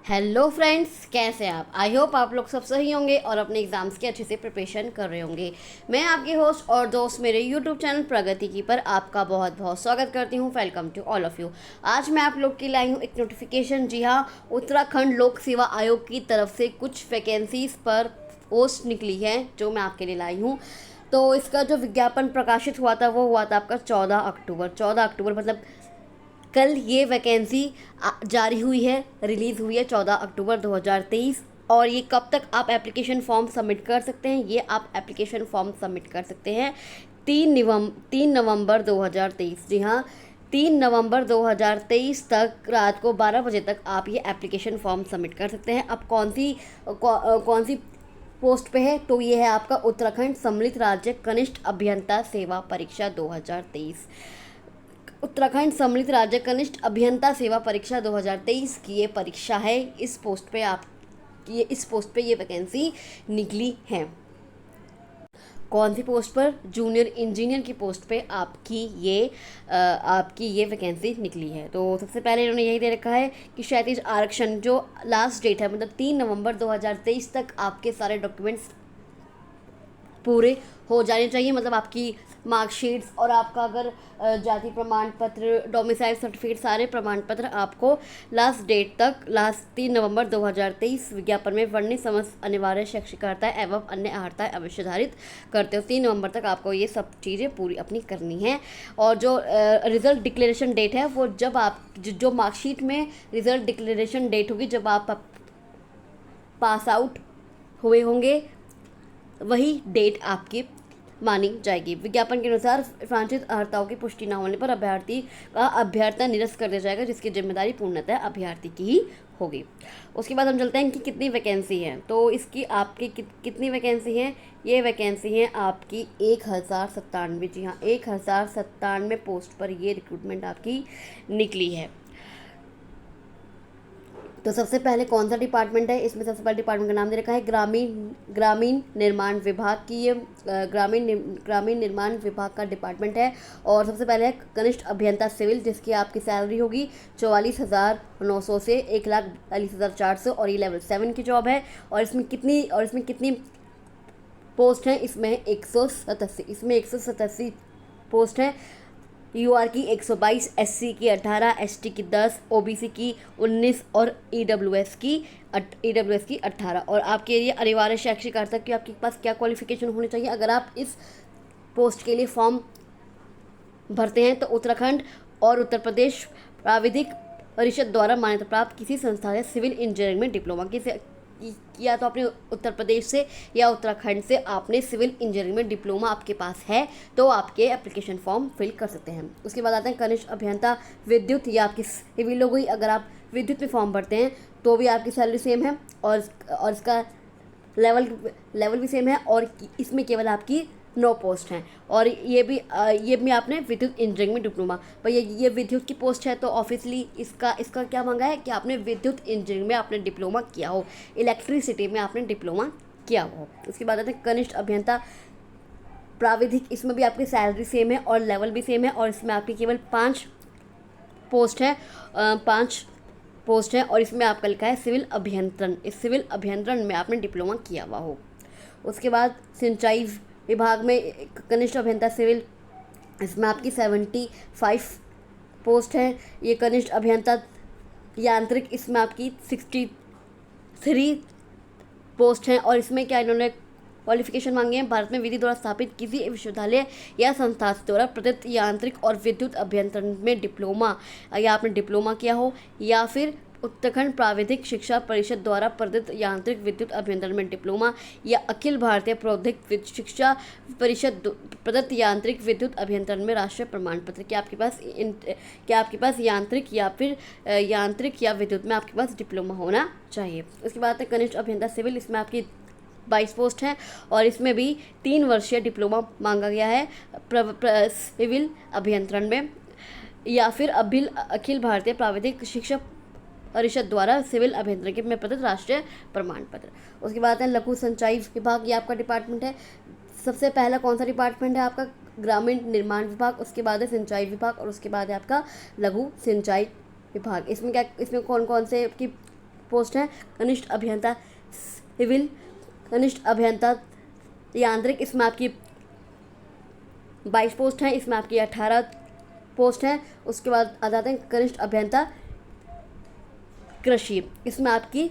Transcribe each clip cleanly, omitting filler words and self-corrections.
Hello friends, कैसे हैं आप। आई होप आप लोग सब सही होंगे और अपने एग्ज़ाम्स की अच्छे से प्रिपरेशन कर रहे होंगे। मैं आपके होस्ट और दोस्त मेरे यूट्यूब चैनल प्रगति की पर आपका बहुत बहुत स्वागत करती हूं। Welcome to all of you. आज मैं आप लोग के लाई हूं एक नोटिफिकेशन। जी हाँ, उत्तराखंड लोक सेवा आयोग की तरफ से कुछ वैकेंसीज़ पर पोस्ट निकली है जो मैं आपके लिए लाई हूँ। तो इसका जो विज्ञापन प्रकाशित हुआ था वो हुआ था आपका 14 अक्टूबर। 14 अक्टूबर मतलब कल ये वैकेंसी जारी हुई है, रिलीज़ हुई है 14 अक्टूबर 2023। और ये कब तक आप एप्लीकेशन फॉर्म सबमिट कर सकते हैं, ये आप एप्लीकेशन फॉर्म सबमिट कर सकते हैं 3 नवंबर 2023। जी हाँ, 3 नवंबर 2023 तक रात को 12 बजे तक आप ये एप्लीकेशन फॉर्म सबमिट कर सकते हैं। अब कौन सी पोस्ट पे है, तो ये है आपका उत्तराखंड सम्मिलित राज्य कनिष्ठ अभियंता सेवा परीक्षा 2023। उत्तराखंड सम्मिलित राज्य कनिष्ठ अभियंता सेवा परीक्षा 2023 की ये परीक्षा है। इस पोस्ट पे ये वैकेंसी निकली है। कौन सी पोस्ट पर? जूनियर इंजीनियर की पोस्ट पे आपकी ये वैकेंसी निकली है। तो सबसे पहले इन्होंने यही दे रखा है कि क्षैतिज आरक्षण जो लास्ट डेट है, मतलब 3 नवंबर 2023 तक आपके सारे डॉक्यूमेंट्स पूरे हो जाने चाहिए। मतलब आपकी मार्कशीट्स और आपका अगर जाति प्रमाण पत्र, डोमिसाइल सर्टिफिकेट, सारे प्रमाण पत्र आपको लास्ट 3 नवंबर 2023 विज्ञापन में वर्णित समस्त अनिवार्य शैक्षिक एवं अन्य अर्हताएं अवश्य धारित करते हो। 3 नवंबर तक आपको ये सब चीज़ें पूरी अपनी करनी है। और जो रिज़ल्ट डिक्लेरेशन डेट है वो जब आप जो मार्कशीट में रिज़ल्ट डिक्लेरेशन डेट होगी, जब आप पास आउट हुए होंगे, वही डेट आपकी मानी जाएगी। विज्ञापन के अनुसार वांछित अर्हताओं की पुष्टि न होने पर अभ्यर्थी का अभ्यर्थना निरस्त कर दिया जाएगा, जिसकी जिम्मेदारी पूर्णतः अभ्यर्थी की ही होगी। उसके बाद हम चलते हैं कि कितनी वैकेंसी है। तो इसकी आपकी कितनी वैकेंसी है? ये वैकेंसी है आपकी 1097। जी हाँ, 1097 पोस्ट पर ये रिक्रूटमेंट आपकी निकली है। तो सबसे पहले कौन सा डिपार्टमेंट है? इसमें सबसे पहले डिपार्टमेंट का नाम दे रखा है ग्रामीण निर्माण विभाग की। ये ग्रामीण निर्माण विभाग का डिपार्टमेंट है। और सबसे पहले है कनिष्ठ अभियंता सिविल, जिसकी आपकी सैलरी होगी 44,900 से 1,42,400 और ये लेवल 7 की जॉब है। और इसमें कितनी पोस्ट हैं? इसमें 187 पोस्ट हैं। यूआर की 122, एससी की 18, एसटी की 10, ओबीसी की 19 और ईडब्ल्यूएस की 18। और आपके लिए अनिवार्य शैक्षिक अर्हता की आपके पास क्या क्वालिफिकेशन होनी चाहिए अगर आप इस पोस्ट के लिए फॉर्म भरते हैं? तो उत्तराखंड और उत्तर प्रदेश प्राविधिक परिषद द्वारा मान्यता प्राप्त किसी संस्था से सिविल इंजीनियरिंग में डिप्लोमा या तो अपने उत्तर प्रदेश से या उत्तराखंड से आपने सिविल इंजीनियरिंग में डिप्लोमा आपके पास है तो आपके एप्लीकेशन फॉर्म फिल कर सकते हैं। उसके बाद आते हैं कनिष्ठ अभियंता विद्युत, या आपकी सिविल हो गई। अगर आप विद्युत में फॉर्म भरते हैं तो भी आपकी सैलरी सेम है और इसका लेवल भी सेम है। और इसमें केवल आपकी 9 पोस्ट हैं। और ये भी आपने विद्युत इंजीनियरिंग में डिप्लोमा, पर ये विद्युत की पोस्ट है तो ऑब्वियसली इसका क्या मांगा है कि आपने विद्युत इंजीनियरिंग में आपने डिप्लोमा किया हो, इलेक्ट्रिसिटी में आपने डिप्लोमा किया हो। उसके बाद आते हैं कनिष्ठ अभियंता प्राविधिक। इसमें भी आपकी सैलरी सेम है और लेवल भी सेम है। और इसमें आपकी केवल 5 पोस्ट है 5 पोस्ट है। और इसमें आपका लिखा है सिविल अभियंत्रण। इस सिविल अभियंत्रण में आपने डिप्लोमा किया हुआ हो। उसके बाद सिंचाई विभाग में कनिष्ठ अभियंता सिविल, इसमें आपकी 75 पोस्ट है। ये कनिष्ठ अभियंता यांत्रिक, इसमें आपकी 63 पोस्ट हैं। और इसमें क्या इन्होंने क्वालिफिकेशन मांगे हैं? भारत में विधि द्वारा स्थापित किसी विश्वविद्यालय या संस्था द्वारा प्रदत्त यांत्रिक और विद्युत अभियंत्रण में डिप्लोमा, या आपने डिप्लोमा किया हो, या फिर उत्तराखंड प्राविधिक शिक्षा परिषद द्वारा प्रदत्त यांत्रिक विद्युत अभियंत्रण में डिप्लोमा, या अखिल भारतीय प्रौद्योगिक शिक्षा परिषद प्रदत्त यांत्रिक विद्युत अभियंत्रण में राष्ट्रीय प्रमाण पत्र। क्या आपके पास यांत्रिक या विद्युत में आपके पास डिप्लोमा होना चाहिए। उसके बाद है कनिष्ठ अभियंता सिविल, इसमें आपकी 22 पोस्ट हैं। और इसमें भी 3 वर्षीय डिप्लोमा मांगा गया है सिविल अभियंत्रण में, या फिर अखिल भारतीय प्राविधिक शिक्षा परिषद द्वारा सिविल अभियंत्रण के में प्रदत्त राष्ट्रीय प्रमाण पत्र। उसके बाद है लघु सिंचाई विभाग, ये आपका डिपार्टमेंट है। सबसे पहला कौन सा डिपार्टमेंट है आपका? ग्रामीण निर्माण विभाग। उसके बाद है सिंचाई विभाग और उसके बाद है आपका लघु सिंचाई विभाग। इसमें कौन कौन से आपकी पोस्ट हैं कनिष्ठ अभियंता सिविल, कनिष्ठ अभियंता यांत्रिक, इसमें आपकी 22 पोस्ट हैं, इसमें आपकी 18 पोस्ट हैं। उसके बाद आ जाते हैं कनिष्ठ अभियंता कृषि, इसमें आपकी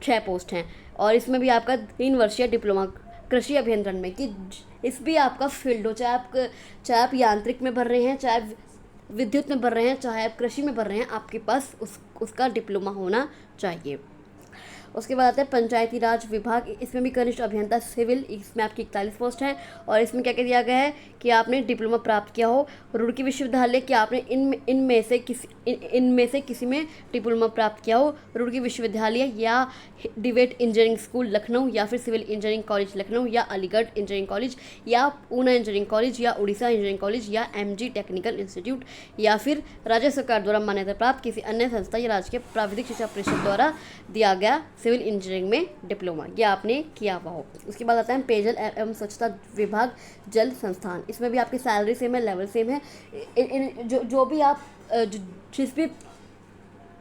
6 पोस्ट हैं और इसमें भी आपका 3 वर्षीय डिप्लोमा कृषि अभियंत्रण में, कि इस भी आपका फील्ड हो, चाहे आप यांत्रिक में भर रहे हैं, चाहे विद्युत में भर रहे हैं, चाहे आप कृषि में भर रहे हैं, आपके पास उसका डिप्लोमा होना चाहिए। उसके बाद आते हैं पंचायती राज विभाग, इसमें भी कनिष्ठ अभियंता सिविल, इसमें आपकी 41 पोस्ट है और इसमें क्या क्या दिया गया है कि आपने डिप्लोमा प्राप्त किया हो रुड़की विश्वविद्यालय, कि आपने इनमें से किसी में डिप्लोमा प्राप्त किया हो, रुड़की विश्वविद्यालय या डिबेट इंजीनियरिंग स्कूल लखनऊ, या फिर सिविल इंजीनियरिंग कॉलेज लखनऊ, या अलीगढ़ इंजीनियरिंग कॉलेज, या पूना इंजीनियरिंग कॉलेज, या उड़ीसा इंजीनियरिंग कॉलेज, या MG टेक्निकल इंस्टीट्यूट, या फिर राज्य सरकार द्वारा मान्यता प्राप्त किसी अन्य संस्था या राज्य के प्राविधिक शिक्षा परिषद द्वारा दिया गया सिविल इंजीनियरिंग में डिप्लोमा, यह आपने किया हुआ हो। उसके बाद आता है पेयजल एवं स्वच्छता विभाग जल संस्थान, इसमें भी आपकी सैलरी सेम है, लेवल सेम है। जो भी आप जिस भी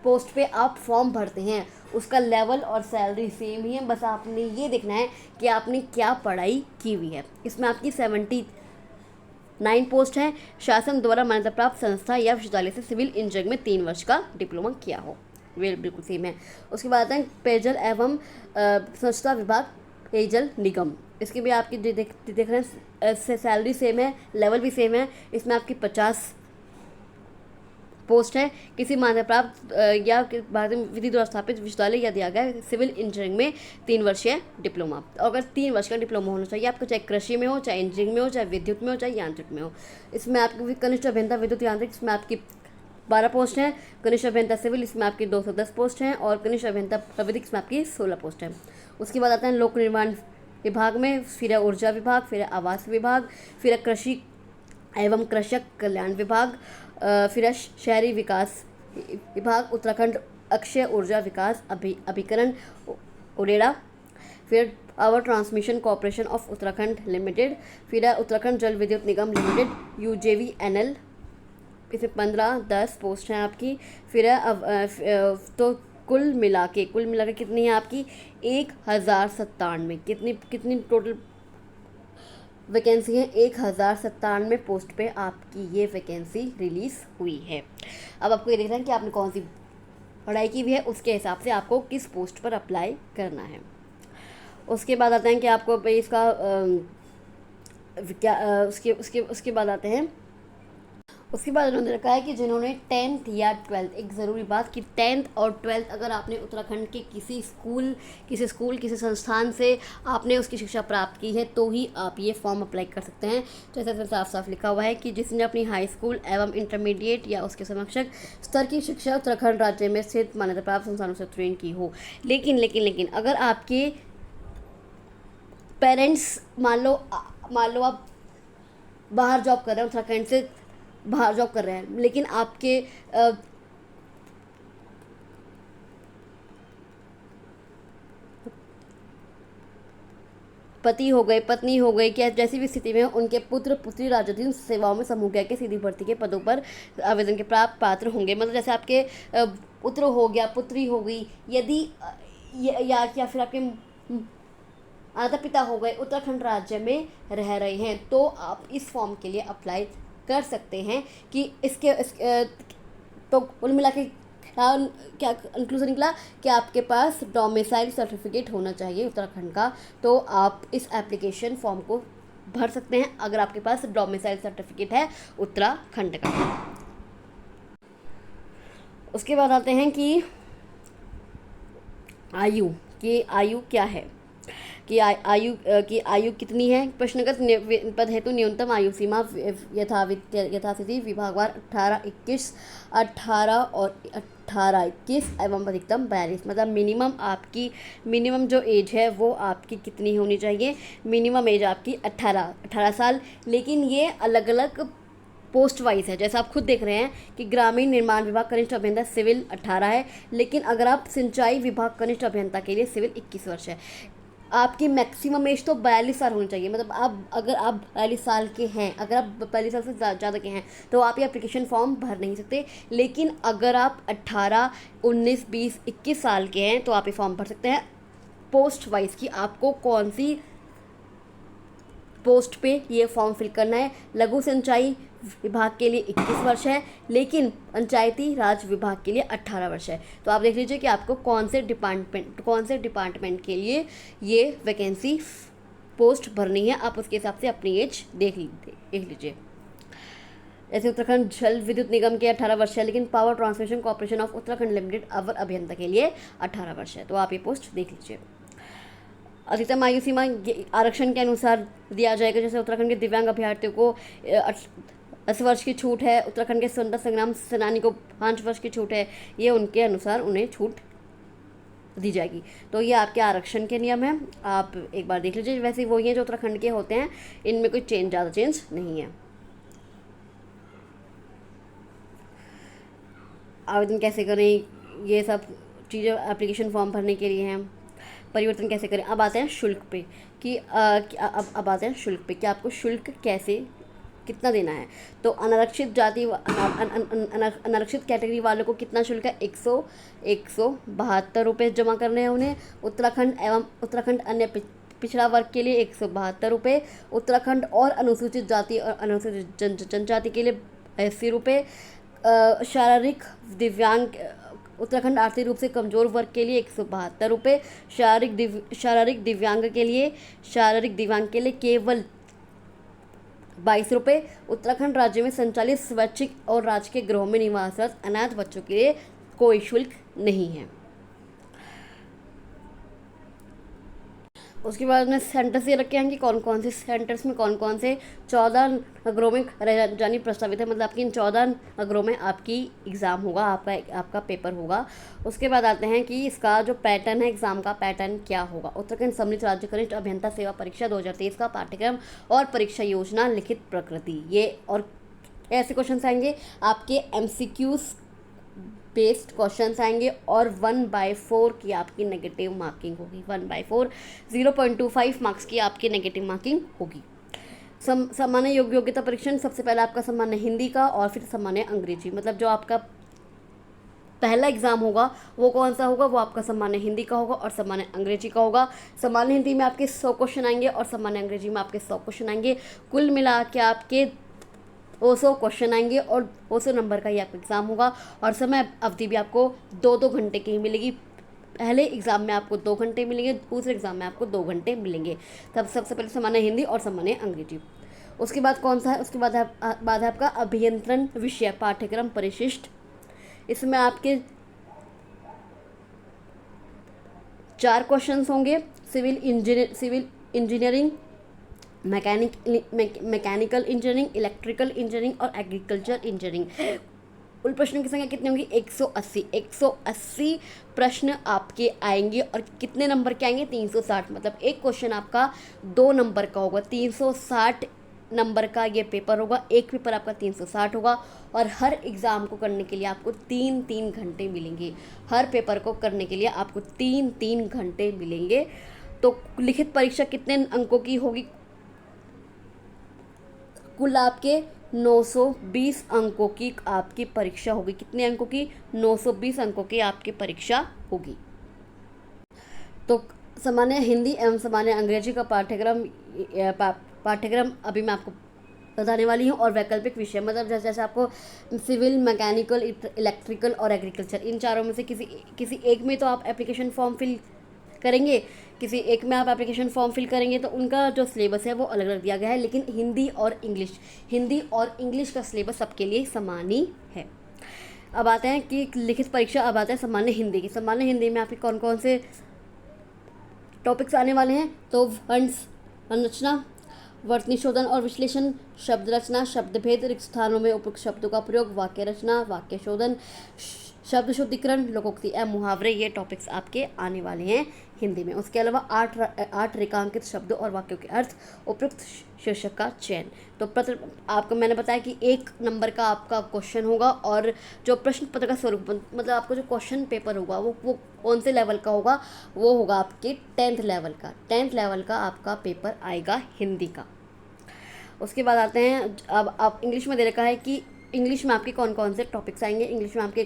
पोस्ट पे आप फॉर्म भरते हैं उसका लेवल और सैलरी सेम ही है, बस आपने ये देखना है कि आपने क्या पढ़ाई की हुई है। इसमें आपकी 79 पोस्ट हैं, शासन द्वारा मान्यता प्राप्त संस्था या विश्वविद्यालय से सिविल इंजीनियरिंग में 3 वर्ष का डिप्लोमा किया हो, वे बिल्कुल सेम है। उसके बाद आता है पेयजल एवं स्वच्छता विभाग पेयजल निगम, इसके भी आपकी देख रहे हैं सैलरी सेम है, लेवल भी सेम है। इसमें आपकी 50 पोस्ट है, किसी मान्यता प्राप्त या भारतीय विधि द्वारा स्थापित विश्वविद्यालय या दिया गया सिविल इंजीनियरिंग में 3 वर्षीय डिप्लोमा। अगर 3 वर्ष का डिप्लोमा होना चाहिए आपको, चाहे कृषि में हो, चाहे इंजीनियरिंग में हो, चाहे विद्युत में हो, चाहे यांत्रिक में हो। इसमें आपकी कनिष्ठ अभियंता विद्युत यांत्रिक, इसमें आपकी 12 पोस्ट हैं, कनिष्ठ अभियंता सिविल इसमें आपकी 210 पोस्ट हैं और कनिष्ठ अभियंता प्राविधिक इसमें आपकी 16 पोस्ट हैं। उसके बाद आता है लोक निर्माण विभाग में, फिर है ऊर्जा विभाग, फिर है आवास विभाग, फिर है कृषि एवं कृषक कल्याण विभाग, फिर है शहरी विकास विभाग, उत्तराखंड अक्षय ऊर्जा विकास अभिकरण उरेडा, फिर power transmission corporation of Uttarakhand limited, फिर है उत्तराखंड जल विद्युत निगम लिमिटेड UJVNL, इसमें 15-10 पोस्ट हैं आपकी। फिर है तो कुल मिला के कितनी है आपकी 1097, कितनी टोटल वैकेंसी है 1097 पोस्ट पे आपकी ये वैकेंसी रिलीज़ हुई है। अब आपको ये देखना है कि आपने कौन सी पढ़ाई की हुई है, उसके हिसाब से आपको किस पोस्ट पर अप्लाई करना है। उसके बाद आते हैं कि आपको इसका उसके बाद आते हैं उसके बाद उन्होंने रखा है कि जिन्होंने 10th या 12th, एक ज़रूरी बात कि 10th और 12th अगर आपने उत्तराखंड के किसी स्कूल संस्थान से आपने उसकी शिक्षा प्राप्त की है तो ही आप ये फॉर्म अप्लाई कर सकते हैं। तो ऐसा साफ साफ लिखा हुआ है कि जिसने अपनी हाई स्कूल एवं इंटरमीडिएट या उसके समकक्ष स्तर की शिक्षा उत्तराखंड राज्य में स्थित मान्यता प्राप्त संस्थानों से उत्तीर्ण की हो। लेकिन अगर आपके पेरेंट्स मान लो आप बाहर जॉब कर रहे हैं, उत्तराखंड से बाहर जॉब कर रहे हैं, लेकिन आपके पति हो गए, पत्नी हो गई, क्या जैसी भी स्थिति में उनके पुत्र पुत्री राज्याधीन सेवाओं में समूह के सीधी भर्ती के पदों पर आवेदन के प्राप्त पात्र होंगे। मतलब जैसे आपके पुत्र हो गया, पुत्री हो गई, यदि या फिर आपके माता पिता हो गए उत्तराखंड राज्य में रह रहे हैं तो आप इस फॉर्म के लिए अप्लाई कर सकते हैं। कि इसके तो कुल मिला के क्या इंक्लूजन निकला कि आपके पास डोमिसाइल सर्टिफिकेट होना चाहिए उत्तराखंड का, तो आप इस एप्लीकेशन फॉर्म को भर सकते हैं अगर आपके पास डोमिसाइल सर्टिफिकेट है उत्तराखंड का। उसके बाद आते हैं कि आयु क्या है, कि आयु कितनी है। प्रश्नगत पद हेतु न्यूनतम आयु सीमा यथास्थिति विभागवार 18-21, 18 और 18-21 एवं अधिकतम 42। मतलब मिनिमम जो एज है वो आपकी कितनी होनी चाहिए, मिनिमम एज आपकी 18 साल। लेकिन ये अलग अलग पोस्ट वाइज है, जैसा आप खुद देख रहे हैं कि ग्रामीण निर्माण विभाग कनिष्ठ अभियंता सिविल 18 है, लेकिन अगर आप सिंचाई विभाग कनिष्ठ अभियंता के लिए सिविल 21 वर्ष है। आपकी मैक्सिमम एज तो 42 साल होनी चाहिए। मतलब आप अगर आप 42 साल के हैं, अगर आप 42 साल से ज़्यादा के हैं तो आप ये एप्लीकेशन फॉर्म भर नहीं सकते। लेकिन अगर आप 18, 19, 20, 21 साल के हैं तो आप ये फॉर्म भर सकते हैं। पोस्ट वाइज की आपको कौन सी पोस्ट पे ये फॉर्म फिल करना है। लघु सिंचाई विभाग के लिए 21 वर्ष है, लेकिन पंचायती राज विभाग के लिए 18 वर्ष है। तो आप देख लीजिए कि आपको कौन से डिपार्टमेंट के लिए ये वैकेंसी पोस्ट भरनी है। आप उसके हिसाब से अपनी एज देख लीजिए। जैसे उत्तराखंड जल विद्युत निगम के 18 वर्ष है, लेकिन power transmission corporation of Uttarakhand limited अवर अभियंता के लिए 18 वर्ष है। तो आप ये पोस्ट देख लीजिए। अधिकतम आयु सीमा आरक्षण के अनुसार दिया जाएगा। जैसे उत्तराखंड के दिव्यांग अभ्यर्थियों को 10 वर्ष की छूट है, उत्तराखंड के स्वतंत्रता संग्राम सेनानी को 5 वर्ष की छूट है। ये उनके अनुसार उन्हें छूट दी जाएगी। तो ये आपके आरक्षण के नियम हैं, आप एक बार देख लीजिए। वैसे वही हैं जो उत्तराखंड के होते हैं, इनमें कोई ज़्यादा चेंज नहीं है। आवेदन कैसे करें, ये सब चीज़ें एप्लीकेशन फॉर्म भरने के लिए हैं। परिवर्तन कैसे करें। अब आते हैं शुल्क पे कि अब आते हैं शुल्क पे कि आपको शुल्क कैसे कितना देना है। तो अनारक्षित जाति अनारक्षित कैटेगरी वालों को कितना शुल्क है, 172 रुपये जमा करने हैं उन्हें। उत्तराखंड एवं उत्तराखंड अन्य पिछड़ा वर्ग के लिए 172 रुपये। उत्तराखंड और अनुसूचित जाति और अनुसूचित जनजाति के लिए 80 रुपये। शारीरिक दिव्यांग उत्तराखंड आर्थिक रूप से कमज़ोर वर्ग के लिए 172 रुपये। शारीरिक दिव्यांग के लिए केवल 22 रुपये। उत्तराखंड राज्य में संचालित स्वैच्छिक और राजकीय गृहों में निवासरत अनाथ बच्चों के लिए कोई शुल्क नहीं है। उसके बाद में सेंटर्स ये रखे हैं कि कौन कौन से सेंटर्स में कौन कौन से 14 नगरों में रह जानी प्रस्तावित है। मतलब आपकी इन 14 नगरों में आपकी एग्ज़ाम होगा, आपका पेपर होगा। उसके बाद आते हैं कि इसका जो पैटर्न है, एग्ज़ाम का पैटर्न क्या होगा। उत्तराखंड सम्मिलित राज्य कनिष्ठ अभियंता सेवा परीक्षा 2023 का पाठ्यक्रम और परीक्षा योजना, लिखित प्रकृति, ये और ऐसे क्वेश्चन आएंगे आपके MCQs बेस्ड क्वेश्चंस आएंगे। और 1/4 की आपकी नेगेटिव मार्किंग होगी। 1/4 0.25 मार्क्स की आपकी नेगेटिव मार्किंग होगी। सामान्य योग्यता परीक्षण, सबसे पहले आपका सामान्य हिंदी का और फिर सामान्य अंग्रेजी। मतलब जो आपका पहला एग्ज़ाम होगा वो कौन सा होगा, वो आपका सामान्य हिंदी का होगा और सामान्य अंग्रेजी का होगा। सामान्य हिंदी में आपके 100 क्वेश्चन आएंगे और सामान्य अंग्रेजी में आपके 100 क्वेश्चन आएंगे। कुल मिला के आपके 200 क्वेश्चन आएंगे और 200 नंबर का ही आपका एग्ज़ाम होगा। और समय अवधि भी आपको 2-2 घंटे की ही मिलेगी। पहले एग्ज़ाम में आपको 2 घंटे मिलेंगे, दूसरे एग्ज़ाम में आपको 2 घंटे मिलेंगे। तब सबसे पहले सामान्य हिंदी और सामान्य अंग्रेजी। उसके बाद कौन सा है, उसके बाद है आपका अभियंत्रण विषय पाठ्यक्रम परिशिष्ट। इसमें आपके 4 क्वेश्चन होंगे। Civil engineering, mechanical engineering, electrical engineering और एग्रीकल्चर इंजीनियरिंग। कुल प्रश्नों की संख्या कितनी होगी, 180 प्रश्न आपके आएंगे। और कितने नंबर के आएंगे, 360। मतलब एक क्वेश्चन आपका 2 नंबर का होगा। 360 नंबर का ये पेपर होगा। एक पेपर आपका 360 होगा। और हर एग्ज़ाम को करने के लिए आपको 3-3 घंटे मिलेंगे। हर पेपर को करने के लिए आपको 3-3 घंटे मिलेंगे। तो लिखित परीक्षा कितने अंकों की होगी, कुल आपके 920 अंकों की आपकी परीक्षा होगी। कितने अंकों की, 920 अंकों की आपकी परीक्षा होगी। तो सामान्य हिंदी एवं सामान्य अंग्रेजी का पाठ्यक्रम अभी मैं आपको बताने वाली हूँ। और वैकल्पिक विषय, मतलब जैसे आपको सिविल, मैकेनिकल, इलेक्ट्रिकल और एग्रीकल्चर, इन चारों में से किसी एक में तो आप एप्लीकेशन फॉर्म फिल करेंगे, किसी एक में आप एप्लीकेशन फॉर्म फिल करेंगे। तो उनका जो सिलेबस है वो अलग अलग दिया गया है। लेकिन हिंदी और इंग्लिश का सिलेबस सबके लिए समान ही है। अब आते हैं कि लिखित परीक्षा, अब आते हैं सामान्य हिंदी की। सामान्य हिंदी में आपके कौन कौन से टॉपिक्स आने वाले हैं। तो वर्ण संरचना, वर्तनी और विश्लेषण, शब्द रचना, शब्द भेद, रिक्त स्थानों में उपयुक्त शब्दों का प्रयोग, वाक्य रचना, वाक्य शोधन, शब्द शुद्धिकरण, लोकोक्ति एवं मुहावरे, ये टॉपिक्स आपके आने वाले हैं हिंदी में। उसके अलावा 8 रेखांकित शब्दों और वाक्यों के अर्थ, उपयुक्त शीर्षक का चयन। तो पत्र आपको मैंने बताया कि 1 नंबर का आपका क्वेश्चन होगा, और जो प्रश्न पत्र का स्वरूप मतलब आपको जो क्वेश्चन पेपर होगा वो कौन से लेवल का होगा, वो होगा आपके 10th लेवल का। 10th लेवल का आपका पेपर आएगा हिंदी का। उसके बाद आते हैं, अब आप इंग्लिश में दे रखा है कि इंग्लिश में आपके कौन कौन से टॉपिक्स आएंगे। इंग्लिश में आपके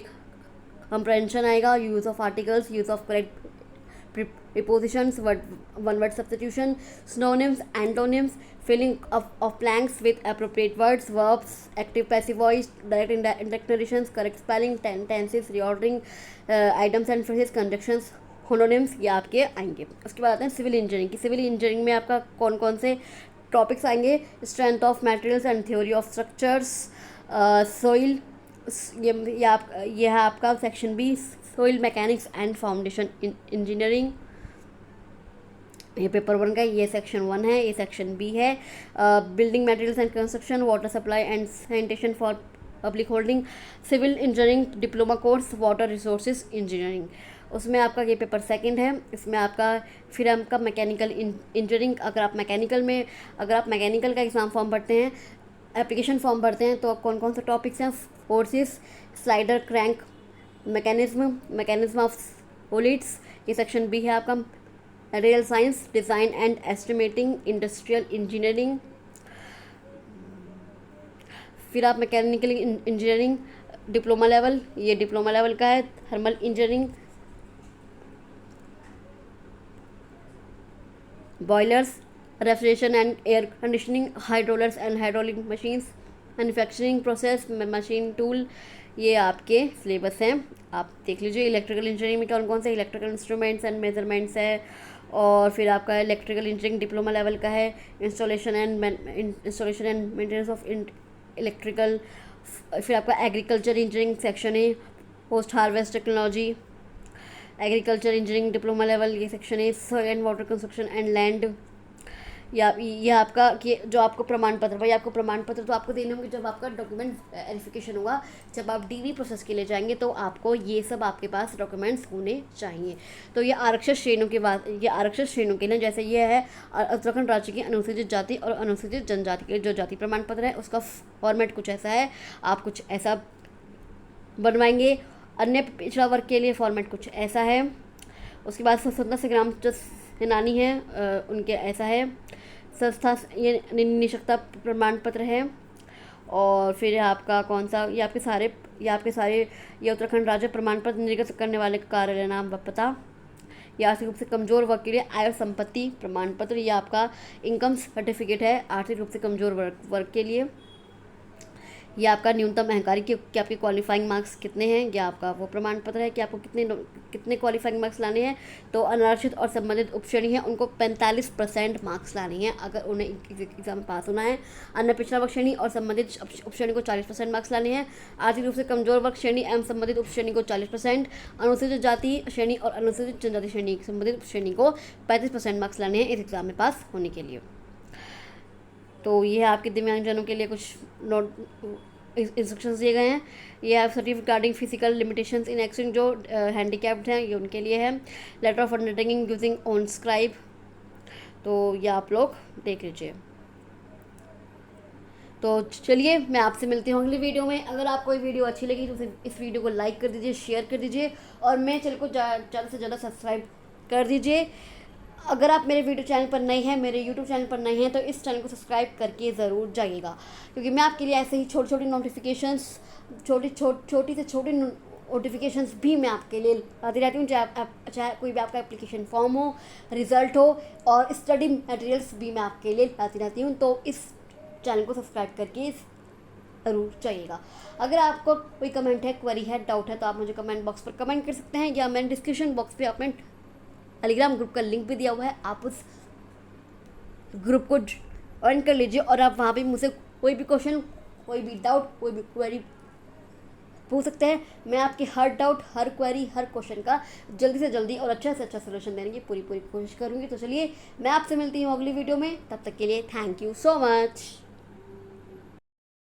कंप्रेंशन आएगा, use of articles, use of correct prepositions, one word substitution, synonyms, antonyms, filling of blanks with appropriate words, verbs, active passive voice, direct indirect narrations, correct spelling, tenses, reordering, items and phrases, conjunctions, homonyms, ये आपके आएंगे। उसके बाद आते हैं civil engineering की। Civil engineering में आपका कौन कौन से टॉपिक्स आएंगे, strength of materials and theory of structures, soil, ये है आपका section B, soil mechanics and foundation engineering, ये पेपर 1 का, ये सेक्शन 1 है, ये सेक्शन बी है। Building materials and construction, water supply and sanitation for public holding, civil engineering diploma course, water resources engineering, उसमें आपका ये पेपर 2 है। इसमें आपका फिर आपका मैकेनिकल इंजीनियरिंग, अगर आप मैकेनिकल का एग्ज़ाम फॉर्म भरते हैं, एप्लीकेशन फॉर्म भरते हैं, तो कौन कौन से टॉपिक्स हैं, forces, slider, crank mechanism of solids, ये सेक्शन बी है आपका। Rail science, design and estimating, industrial engineering, फिर आप मैकेनिकल इंजीनियरिंग डिप्लोमा लेवल, ये डिप्लोमा लेवल का है। Thermal engineering, boilers, refrigeration and air conditioning, hydraulics and hydraulic machines, manufacturing process, machine tool, ये आपके सिलेबस हैं, आप देख लीजिए। इलेक्ट्रिकल इंजीनियरिंग में कौन कौन से इलेक्ट्रिकल इंस्ट्रूमेंट्स एंड मेजरमेंट्स है, और फिर आपका इलेक्ट्रिकल इंजीनियरिंग डिप्लोमा लेवल का है। Installation and maintenance of electrical, फिर आपका एग्रीकल्चर इंजीनियरिंग सेक्शन है। Post harvest technology, agriculture engineering diploma level, ये सेक्शन है। Soil and water construction and land, या ये आपका कि जो आपको प्रमाण पत्र, भाई आपको प्रमाण पत्र तो आपको देने होंगे जब आपका डॉक्यूमेंट वेरिफिकेशन होगा, जब आप डीवी प्रोसेस के लिए जाएंगे, तो आपको ये सब आपके पास डॉक्यूमेंट्स होने चाहिए। तो ये आरक्षित श्रेणियों के बाद, ये आरक्षित श्रेणियों के लिए, जैसे ये है उत्तराखंड राज्य की अनुसूचित जाति और अनुसूचित जनजाति के लिए जो जाति प्रमाण पत्र है, उसका फॉर्मेट कुछ ऐसा है, आप कुछ ऐसा बनवाएंगे। अन्य पिछड़ा वर्ग के लिए फॉर्मेट कुछ ऐसा है। उसके बाद स्वतंत्रता संग्राम जो सेनानी है उनके ऐसा है। संस्था, ये निष्पक्षता प्रमाण पत्र है। और फिर आपका कौन सा, ये आपके सारे ये उत्तराखंड राज्य प्रमाण पत्र निर्गत करने वाले कार्यालय नाम व पता। ये आर्थिक रूप से कमजोर वर्ग के लिए आय और संपत्ति प्रमाण पत्र, ये आपका इनकम सर्टिफिकेट है आर्थिक रूप से कमजोर वर्ग के लिए। ये आपका न्यूनतम अहंकारी कि आपके क्वालिफाइंग मार्क्स कितने हैं, ये आपका वो प्रमाण पत्र है कि आपको कितने क्वालिफाइंग मार्क्स लाने हैं। तो अनारक्षित और संबंधित उपश्रेणी है, उनको 45% मार्क्स लाने हैं अगर उन्हें एग्जाम में पास होना है। अन्य पिछड़ा वर्ग श्रेणी और संबंधित उपश्रेणी को 40% मार्क्स लाने हैं। आर्थिक रूप से कमजोर वर्ग श्रेणी एवं संबंधित उपश्रेणी को 40%, अनुसूचित जाति श्रेणी और अनुसूचित जनजाति श्रेणी संबंधित उपश्रेणी को 35% मार्क्स लाने हैं इस एग्ज़ाम में पास होने के लिए। तो ये है आपके दिव्यांगजनों के लिए कुछ इंस्ट्रक्शंस दिए गए हैं। ये है certificate regarding physical limitations in axing, जो हैंडीकैप्ड हैं, ये उनके लिए है। Letter of undertaking using on scribe, तो ये आप लोग देख लीजिए। तो चलिए मैं आपसे मिलती हूँ अगली वीडियो में। अगर आपको ये वीडियो अच्छी लगी तो इस वीडियो को लाइक कर दीजिए, शेयर कर दीजिए, और मेरे चैनल को ज़्यादा से ज़्यादा सब्सक्राइब कर दीजिए। अगर आप मेरे वीडियो चैनल पर नए हैं, मेरे यूट्यूब चैनल पर नए हैं, तो इस चैनल को सब्सक्राइब करके ज़रूर जाइएगा, क्योंकि मैं आपके लिए ऐसे ही छोटी छोटी नोटिफिकेशंस छोटी से छोटी नोटिफिकेशंस भी मैं आपके लिए आती रहती हूँ। चाहे कोई भी आपका एप्लीकेशन फॉर्म हो, रिज़ल्ट हो, और स्टडी मटेरियल्स भी मैं आपके लिए लाती रहती हूँ। तो इस चैनल को सब्सक्राइब करके ज़रूर चाहिएगा। अगर आपको कोई कमेंट है, क्वेरी है, डाउट है, तो आप मुझे कमेंट बॉक्स पर कमेंट कर सकते हैं, या मैंने डिस्क्रिप्शन बॉक्स पे अपने टेलीग्राम ग्रुप का लिंक भी दिया हुआ है, आप उस ग्रुप को ज्वाइन कर लीजिए, और आप वहाँ पे मुझसे कोई भी क्वेश्चन, कोई भी डाउट, कोई भी क्वेरी पूछ सकते हैं। मैं आपके हर डाउट, हर क्वेरी, हर क्वेश्चन का जल्दी से जल्दी और अच्छा से अच्छा सोल्यूशन देने की पूरी कोशिश करूँगी। तो चलिए मैं आपसे मिलती हूँ अगली वीडियो में, तब तक के लिए थैंक यू सो मच।